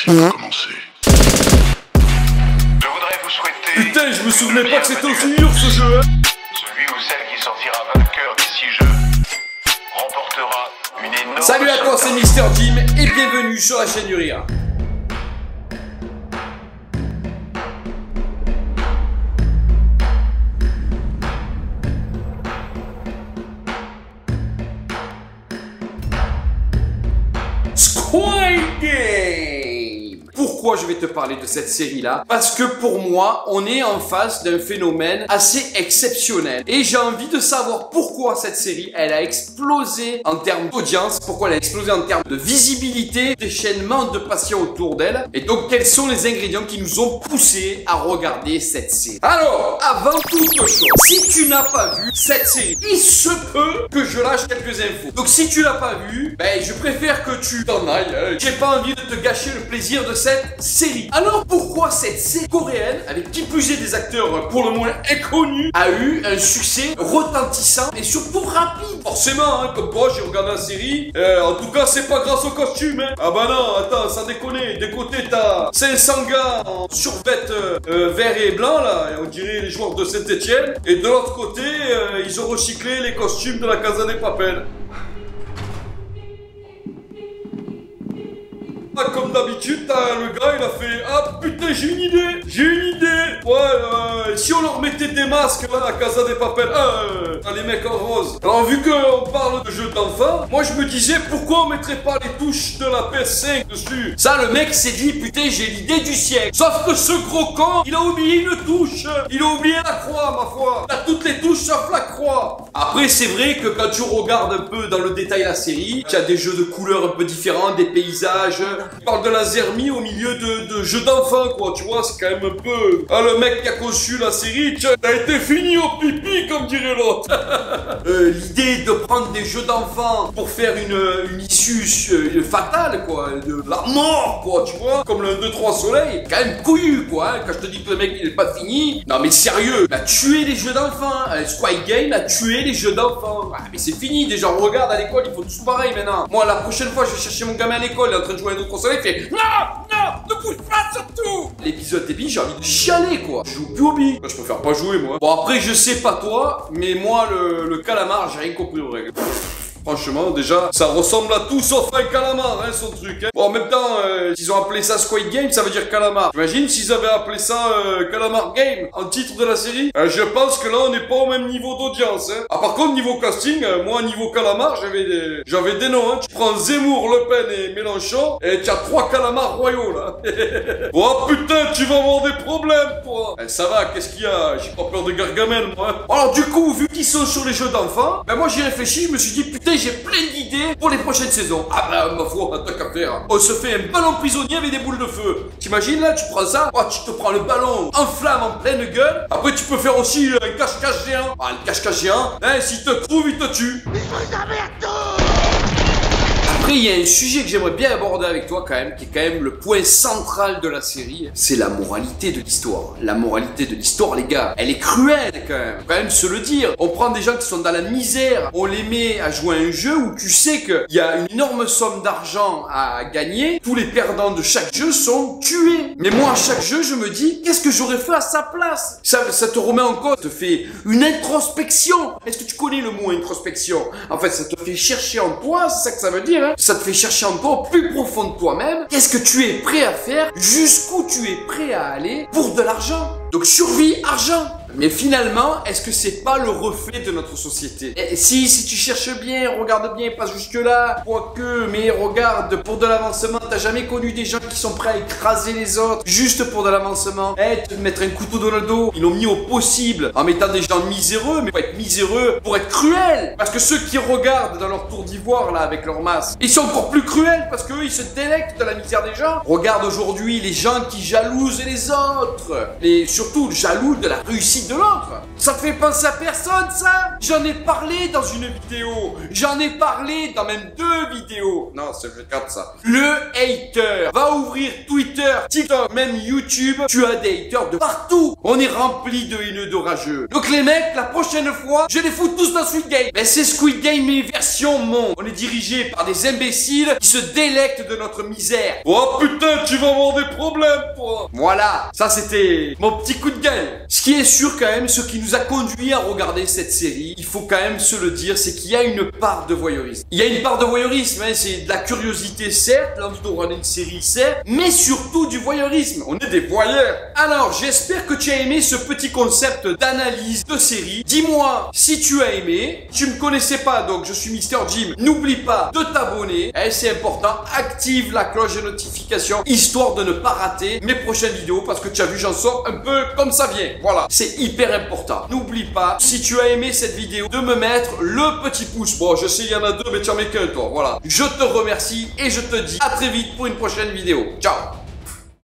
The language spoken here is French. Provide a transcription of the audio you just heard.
Commencez. Je voudrais vous souhaiter... Putain, je me souvenais pas que c'était aussi dur ce jeu, hein. Celui ou celle qui sortira vainqueur des 6 jeux remportera une énorme... Salut à toi, c'est Mister Jim et bienvenue sur la chaîne du rire. Squid Game. Pourquoi je vais te parler de cette série-là? Parce que pour moi, on est en face d'un phénomène assez exceptionnel. Et j'ai envie de savoir pourquoi cette série, elle a explosé en termes d'audience, pourquoi elle a explosé en termes de visibilité, déchaînement de passion autour d'elle. Et donc, quels sont les ingrédients qui nous ont poussé à regarder cette série? Alors, avant toute chose, si tu n'as pas vu cette série, il se peut que je lâche quelques infos. Donc, si tu l'as pas vu, ben, je préfère que tu t'en ailles. J'ai pas envie de te gâcher le plaisir de cette série. Alors pourquoi cette série coréenne, avec qui plus est des acteurs pour le moins inconnus, a eu un succès retentissant et surtout rapide? Forcément, hein, comme toi, j'ai regardé la série. En tout cas, c'est pas grâce au costume. Hein. Ah bah non, attends, ça déconne. D'un côté, t'as 500 gars en survêt vert et blanc, là, on dirait les joueurs de Saint-Etienne. Et de l'autre côté, ils ont recyclé les costumes de la Casa de Papel. Comme d'habitude, le gars il a fait: ah putain, j'ai une idée, ouais, si on leur mettait des masques là, à Casa de Papel, les mecs en rose. Alors vu qu'on parle de jeux d'enfants, moi je me disais pourquoi on mettrait pas les touches de la PS5 dessus. Ça, le mec s'est dit: putain, j'ai l'idée du siècle. Sauf que ce gros con, il a oublié une touche, il a oublié la croix, ma foi. Il a toutes les touches sauf la croix. Après, c'est vrai que quand tu regardes un peu dans le détail la série, tu as des jeux de couleurs un peu différents, des paysages. Il parle de la zermie au milieu de jeux d'enfants, quoi, tu vois, c'est quand même un peu... Ah, le mec qui a conçu la série, tiens, t'as été fini au pipi, comme dirait l'autre. L'idée de prendre des jeux d'enfants pour faire une issue fatale, quoi, de la mort, quoi, tu vois, comme le 1, 2, 3 soleil, quand même couillu, quoi, hein, quand je te dis que le mec, il est pas fini. Non, mais sérieux, il a tué les jeux d'enfants, Squid Game a tué les jeux d'enfants. Ah, mais c'est fini, déjà, on regarde à l'école, ils font tous pareil, maintenant. Moi, la prochaine fois, je vais chercher mon gamin à l'école, il est en train de jouer à un autre soleil, il fait: non, ne bouge pas surtout. L'épisode débile, j'ai envie de chialer, quoi. Je joue plus au billes. Je préfère pas jouer, moi. Bon, après, je sais pas toi, mais moi, le calamar, j'ai rien compris aux règles. Franchement, déjà, ça ressemble à tout sauf un calamar, hein, son truc. Hein. Bon, en même temps, s'ils ont appelé ça Squid Game, ça veut dire calamar. T'imagines s'ils avaient appelé ça Calamar Game en titre de la série? Je pense que là, on n'est pas au même niveau d'audience. Hein. Ah, par contre, niveau casting, moi, niveau calamar, j'avais des noms. Hein. Tu prends Zemmour, Le Pen et Mélenchon, et tu as 3 calamars royaux, là. Oh putain, tu vas avoir des problèmes, toi. Ça va, qu'est-ce qu'il y a? J'ai pas peur de Gargamel, moi. Alors, du coup, vu qu'ils sont sur les jeux d'enfants, ben moi, j'y réfléchis, je me suis dit, putain, j'ai plein d'idées pour les prochaines saisons. Ah bah, ma foi, t'as qu'à faire. On se fait un ballon prisonnier avec des boules de feu. T'imagines là, tu prends ça, oh, tu te prends le ballon en flamme en pleine gueule. Après, tu peux faire aussi un cache-cache géant. Ah, le cache-cache géant, hein, s'il te trouve, il te tue. Mais je vous emmerde tous. Après, il y a un sujet que j'aimerais bien aborder avec toi quand même, qui est quand même le point central de la série, c'est la moralité de l'histoire. La moralité de l'histoire, les gars, elle est cruelle quand même. Faut quand même se le dire. On prend des gens qui sont dans la misère, on les met à jouer à un jeu où tu sais qu'il y a une énorme somme d'argent à gagner. Tous les perdants de chaque jeu sont tués. Mais moi, à chaque jeu, je me dis, qu'est-ce que j'aurais fait à sa place? Ça te remet en cause, ça te fait une introspection. Est-ce que tu connais le mot introspection? En fait, ça te fait chercher en toi, c'est ça que ça veut dire, hein? Ça te fait chercher en toi, au plus profond de toi-même, qu'est-ce que tu es prêt à faire, jusqu'où tu es prêt à aller pour de l'argent. Donc survie, argent. Mais finalement, est-ce que c'est pas le reflet de notre société? Et si tu cherches bien, regarde bien, pas jusque là, quoique, mais regarde, pour de l'avancement, t'as jamais connu des gens qui sont prêts à écraser les autres, juste pour de l'avancement? Te mettre un couteau dans le dos, ils l'ont mis au possible, en mettant des gens miséreux, mais pour être miséreux, pour être cruel. Parce que ceux qui regardent dans leur tour d'ivoire, là, avec leur masque, ils sont encore plus cruels, parce qu'eux, ils se délectent de la misère des gens. Regarde aujourd'hui les gens qui jalousent les autres, et surtout jaloux de la réussite de l'autre. Ça fait penser à personne, ça. J'en ai parlé dans une vidéo. J'en ai parlé dans même 2 vidéos. Non, c'est comme ça. Le hater. Va ouvrir Twitter, TikTok, même YouTube. Tu as des haters de partout. On est rempli de haineux, de rageux. Donc les mecs, la prochaine fois, je les fous tous dans Squid Game. Mais c'est Squid Game, mais version monde. On est dirigé par des imbéciles qui se délectent de notre misère. Oh putain, tu vas avoir des problèmes, toi. Voilà, ça c'était mon petit coup de gueule. Ce qui est sûr quand même, ce qui nous a conduit à regarder cette série, il faut quand même se le dire, c'est qu'il y a une part de voyeurisme. Il y a une part de voyeurisme, hein, c'est de la curiosité certes, l'envie de regarder une série certes, mais surtout du voyeurisme. On est des voyeurs. Alors, j'espère que tu as aimé ce petit concept d'analyse de série. Dis-moi si tu as aimé. Tu me connaissais pas, donc je suis Mister Jim. N'oublie pas de t'abonner, hein, c'est important. Active la cloche de notification, histoire de ne pas rater mes prochaines vidéos, parce que tu as vu, j'en sors un peu comme ça vient. Voilà, c'est hyper important. N'oublie pas, si tu as aimé cette vidéo, de me mettre le petit pouce. Bon, je sais, il y en a 2, mais tu en mets qu'un, toi. Voilà. Je te remercie et je te dis à très vite pour une prochaine vidéo. Ciao.